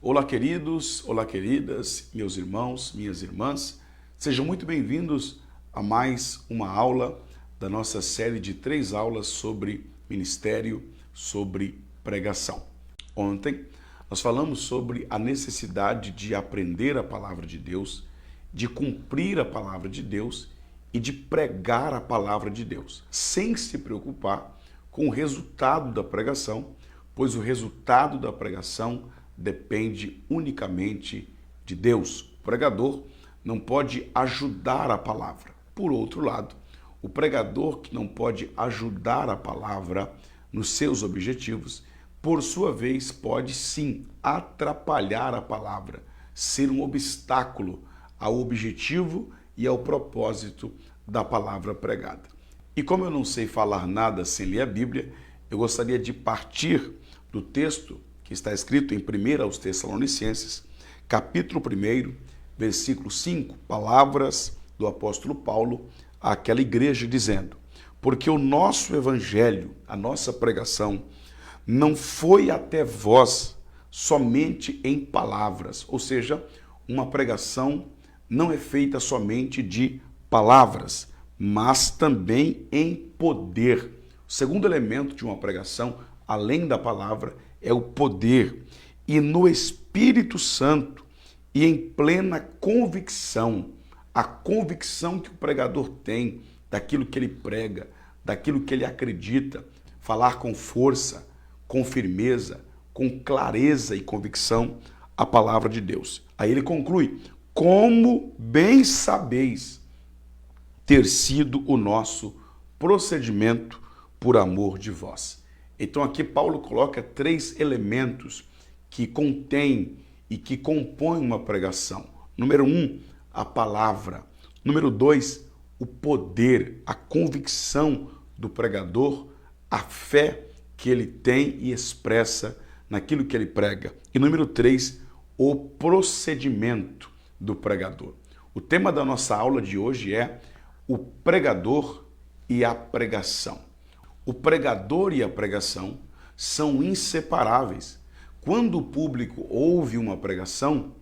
Olá, queridos, olá, queridas, meus irmãos, minhas irmãs, sejam muito bem-vindos a mais uma aula da nossa série de 3 aulas sobre ministério, sobre pregação. Ontem nós falamos sobre a necessidade de aprender a palavra de Deus, de cumprir a palavra de Deus e de pregar a palavra de Deus, sem se preocupar com o resultado da pregação, pois o resultado da pregação depende unicamente de Deus. O pregador não pode ajudar a palavra. Por outro lado, o pregador que não pode ajudar a palavra nos seus objetivos, por sua vez, pode sim atrapalhar a palavra, ser um obstáculo ao objetivo e ao propósito da palavra pregada. E como eu não sei falar nada sem ler a Bíblia, eu gostaria de partir do texto que está escrito em 1 aos Tessalonicenses, capítulo 1, versículo 5, palavras do apóstolo Paulo àquela igreja dizendo: porque o nosso evangelho, a nossa pregação, não foi até vós somente em palavras, ou seja, uma pregação não é feita somente de palavras, mas também em poder. O segundo elemento de uma pregação, além da palavra, é o poder. E no Espírito Santo e em plena convicção, a convicção que o pregador tem daquilo que ele prega, daquilo que ele acredita, falar com força, com firmeza, com clareza e convicção a palavra de Deus. Aí ele conclui: como bem sabeis ter sido o nosso procedimento por amor de vós. Então aqui Paulo coloca 3 elementos que contêm e que compõem uma pregação. Número 1, a palavra. Número 2, o poder, a convicção do pregador, a fé que ele tem e expressa naquilo que ele prega. E número 3, o procedimento do pregador. O tema da nossa aula de hoje é o pregador e a pregação. O pregador e a pregação são inseparáveis. Quando o público ouve uma pregação,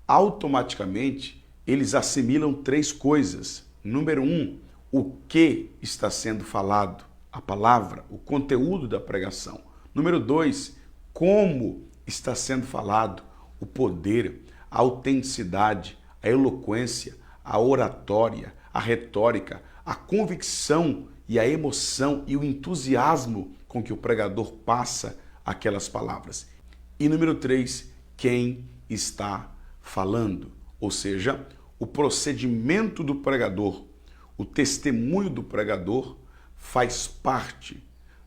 automaticamente eles assimilam 3 coisas. Número 1, o que está sendo falado, a palavra, o conteúdo da pregação. Número 2, como está sendo falado, o poder, a autenticidade, a eloquência, a oratória, a retórica, a convicção e a emoção e o entusiasmo com que o pregador passa aquelas palavras. E número 3, quem está falando, ou seja, o procedimento do pregador, o testemunho do pregador faz parte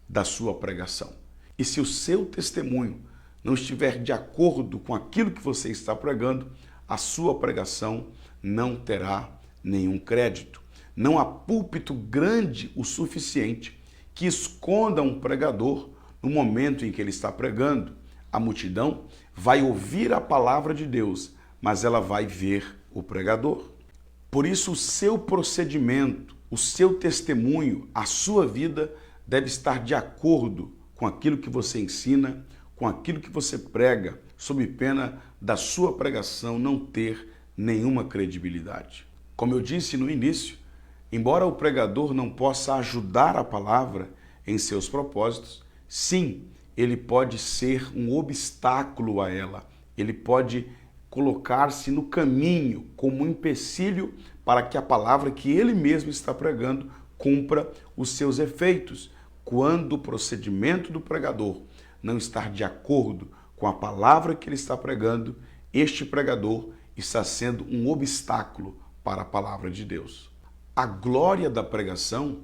da sua pregação. E se o seu testemunho não estiver de acordo com aquilo que você está pregando, a sua pregação não terá nenhum crédito. Não há púlpito grande o suficiente que esconda um pregador no momento em que ele está pregando. A multidão vai ouvir a palavra de Deus, mas ela vai ver o pregador. Por isso, o seu procedimento, o seu testemunho, a sua vida deve estar de acordo com aquilo que você ensina, com aquilo que você prega, sob pena da sua pregação não ter nenhuma credibilidade. Como eu disse no início, embora o pregador não possa ajudar a palavra em seus propósitos, sim, ele pode ser um obstáculo a ela. Ele pode colocar-se no caminho como um empecilho para que a palavra que ele mesmo está pregando cumpra os seus efeitos. Quando o procedimento do pregador não estar de acordo com a palavra que ele está pregando, este pregador está sendo um obstáculo para a palavra de Deus. A glória da pregação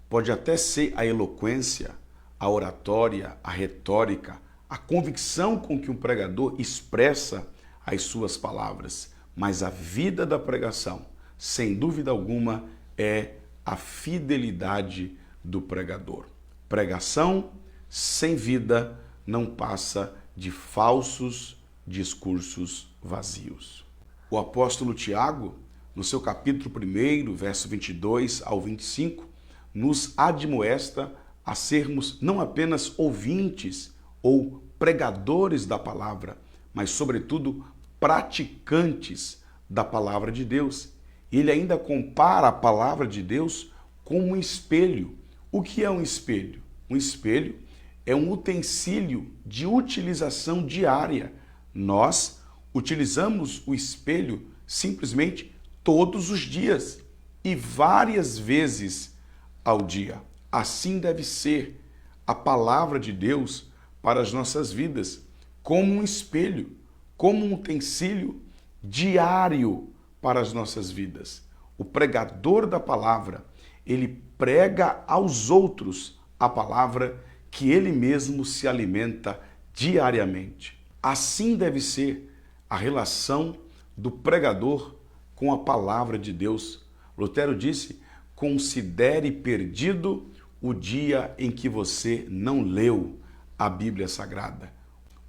pode até ser a eloquência, a oratória, a retórica, a convicção com que um pregador expressa as suas palavras, mas a vida da pregação, sem dúvida alguma, é a fidelidade do pregador. Pregação sem vida não passa de falsos discursos vazios. O apóstolo Tiago, no seu capítulo 1, verso 22 ao 25, nos admoesta a sermos não apenas ouvintes ou pregadores da palavra, mas sobretudo praticantes da palavra de Deus. Ele ainda compara a palavra de Deus com um espelho. O que é um espelho? Um espelho é um utensílio de utilização diária. Nós utilizamos o espelho simplesmente todos os dias e várias vezes ao dia. Assim deve ser a palavra de Deus para as nossas vidas, como um espelho, como um utensílio diário para as nossas vidas. O pregador da palavra, ele prega aos outros a palavra que ele mesmo se alimenta diariamente. Assim deve ser a relação do pregador com a palavra de Deus. Lutero disse: considere perdido o dia em que você não leu a Bíblia Sagrada.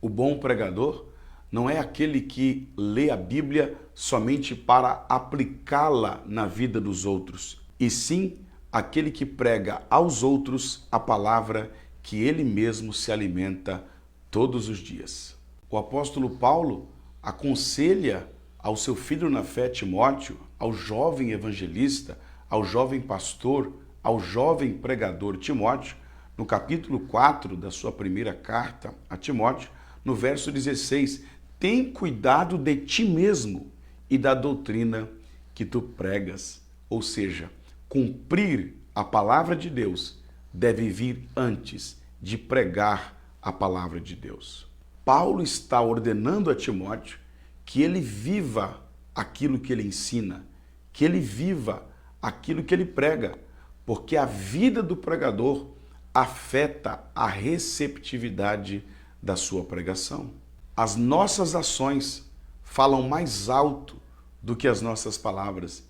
O bom pregador não é aquele que lê a Bíblia somente para aplicá-la na vida dos outros, e sim aquele que prega aos outros a palavra que ele mesmo se alimenta todos os dias. O apóstolo Paulo aconselha ao seu filho na fé, Timóteo, ao jovem evangelista, ao jovem pastor, ao jovem pregador Timóteo, no capítulo 4 da sua primeira carta a Timóteo, no verso 16, tem cuidado de ti mesmo e da doutrina que tu pregas. Ou seja, cumprir a palavra de Deus deve vir antes de pregar a palavra de Deus. Paulo está ordenando a Timóteo que ele viva aquilo que ele ensina, que ele viva aquilo que ele prega, porque a vida do pregador afeta a receptividade da sua pregação. As nossas ações falam mais alto do que as nossas palavras,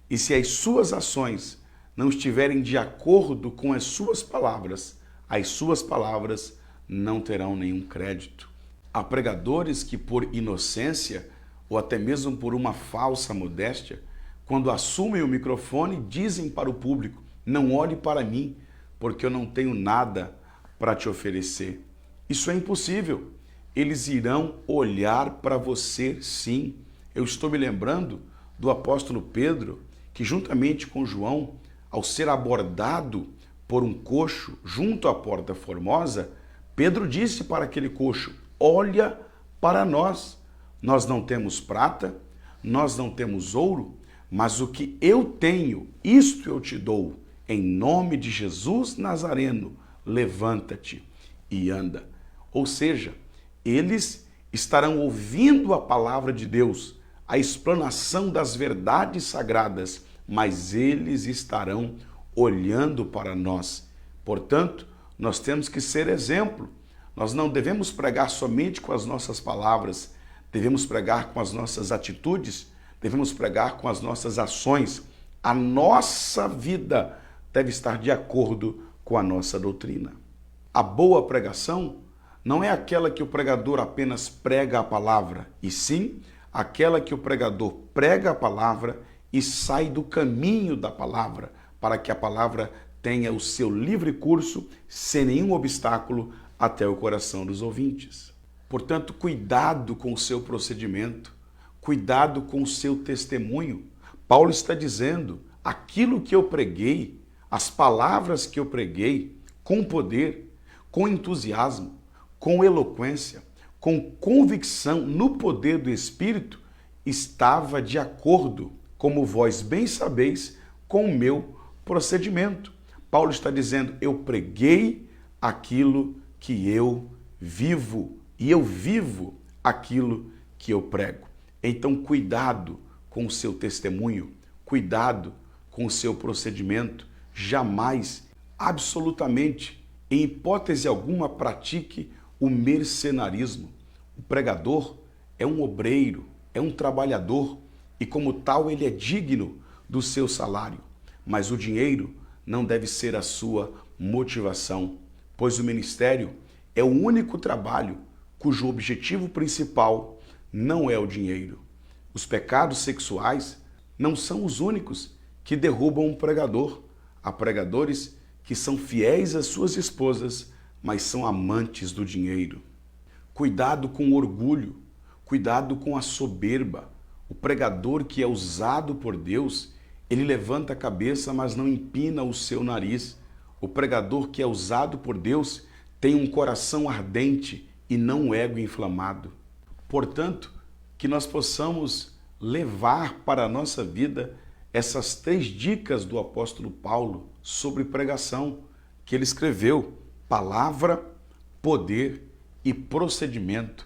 e se as suas ações não estiverem de acordo com as suas palavras não terão nenhum crédito. Há pregadores que, por inocência ou até mesmo por uma falsa modéstia, quando assumem o microfone, dizem para o público: não olhe para mim, porque eu não tenho nada para te oferecer. Isso é impossível. Eles irão olhar para você, sim. Eu estou me lembrando do apóstolo Pedro, que juntamente com João, ao ser abordado por um coxo junto à Porta Formosa, Pedro disse para aquele coxo: olha para nós. Nós não temos prata, nós não temos ouro, mas o que eu tenho, isto eu te dou. Em nome de Jesus Nazareno, levanta-te e anda. Ou seja, eles estarão ouvindo a palavra de Deus, a explanação das verdades sagradas, mas eles estarão olhando para nós. Portanto, nós temos que ser exemplo. Nós não devemos pregar somente com as nossas palavras, devemos pregar com as nossas atitudes, devemos pregar com as nossas ações. A nossa vida deve estar de acordo com a nossa doutrina. A boa pregação não é aquela que o pregador apenas prega a palavra, e sim aquela que o pregador prega a palavra e sai do caminho da palavra, para que a palavra tenha o seu livre curso, sem nenhum obstáculo, até o coração dos ouvintes. Portanto, cuidado com o seu procedimento, cuidado com o seu testemunho. Paulo está dizendo: aquilo que eu preguei, as palavras que eu preguei, com poder, com entusiasmo, com eloquência, com convicção no poder do Espírito, estava de acordo, como vós bem sabeis, com o meu procedimento. Paulo está dizendo: eu preguei aquilo que eu vivo, e eu vivo aquilo que eu prego. Então, cuidado com o seu testemunho, cuidado com o seu procedimento. Jamais, absolutamente, em hipótese alguma, pratique o mercenarismo. O pregador é um obreiro, é um trabalhador, e como tal ele é digno do seu salário. Mas o dinheiro não deve ser a sua motivação, pois o ministério é o único trabalho cujo objetivo principal não é o dinheiro. Os pecados sexuais não são os únicos que derrubam um pregador. Há pregadores que são fiéis às suas esposas, mas são amantes do dinheiro. Cuidado com o orgulho. Cuidado com a soberba. O pregador que é usado por Deus, ele levanta a cabeça, mas não empina o seu nariz. O pregador que é usado por Deus tem um coração ardente e não um ego inflamado. Portanto, que nós possamos levar para a nossa vida essas 3 dicas do apóstolo Paulo sobre pregação, que ele escreveu: palavra, poder e procedimento.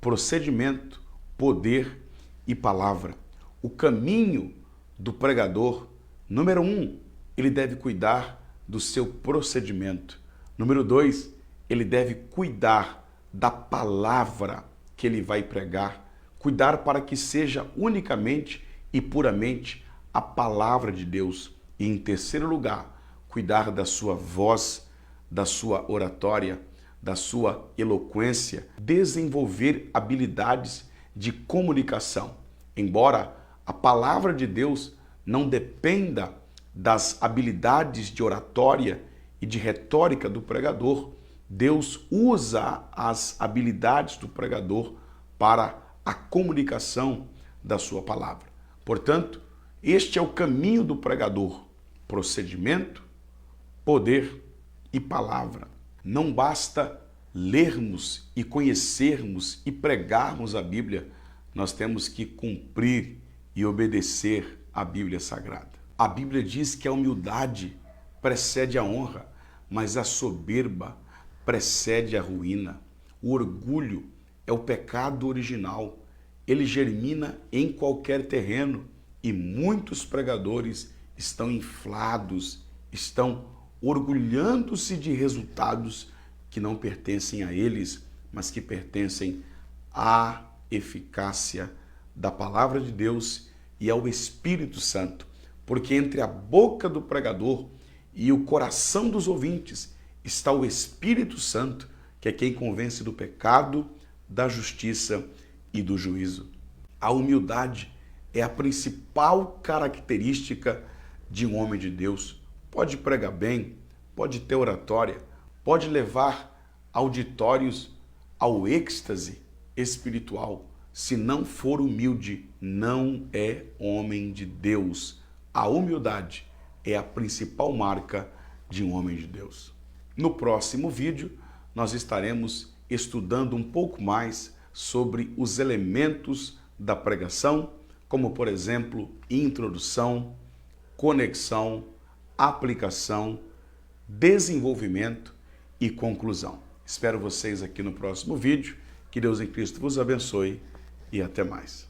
Procedimento, poder e palavra. O caminho do pregador, número 1, ele deve cuidar do seu procedimento. Número 2, ele deve cuidar da palavra que ele vai pregar, cuidar para que seja unicamente e puramente a palavra de Deus. E em terceiro lugar, cuidar da sua voz, da sua oratória, da sua eloquência, desenvolver habilidades de comunicação. Embora a palavra de Deus não dependa das habilidades de oratória e de retórica do pregador, Deus usa as habilidades do pregador para a comunicação da sua palavra. Portanto, este é o caminho do pregador: procedimento, poder e palavra. Não basta lermos e conhecermos e pregarmos a Bíblia, nós temos que cumprir e obedecer a Bíblia Sagrada. A Bíblia diz que a humildade precede a honra, mas a soberba precede a ruína. O orgulho é o pecado original. Ele germina em qualquer terreno e muitos pregadores estão inflados, estão orgulhando-se de resultados que não pertencem a eles, mas que pertencem à eficácia da palavra de Deus e ao Espírito Santo. Porque entre a boca do pregador e o coração dos ouvintes está o Espírito Santo, que é quem convence do pecado, da justiça e do juízo. A humildade é a principal característica de um homem de Deus. Pode pregar bem, pode ter oratória, pode levar auditórios ao êxtase espiritual. Se não for humilde, não é homem de Deus. A humildade é a principal marca de um homem de Deus. No próximo vídeo, nós estaremos estudando um pouco mais sobre os elementos da pregação, como, por exemplo, introdução, conexão, aplicação, desenvolvimento e conclusão. Espero vocês aqui no próximo vídeo. Que Deus em Cristo vos abençoe e até mais.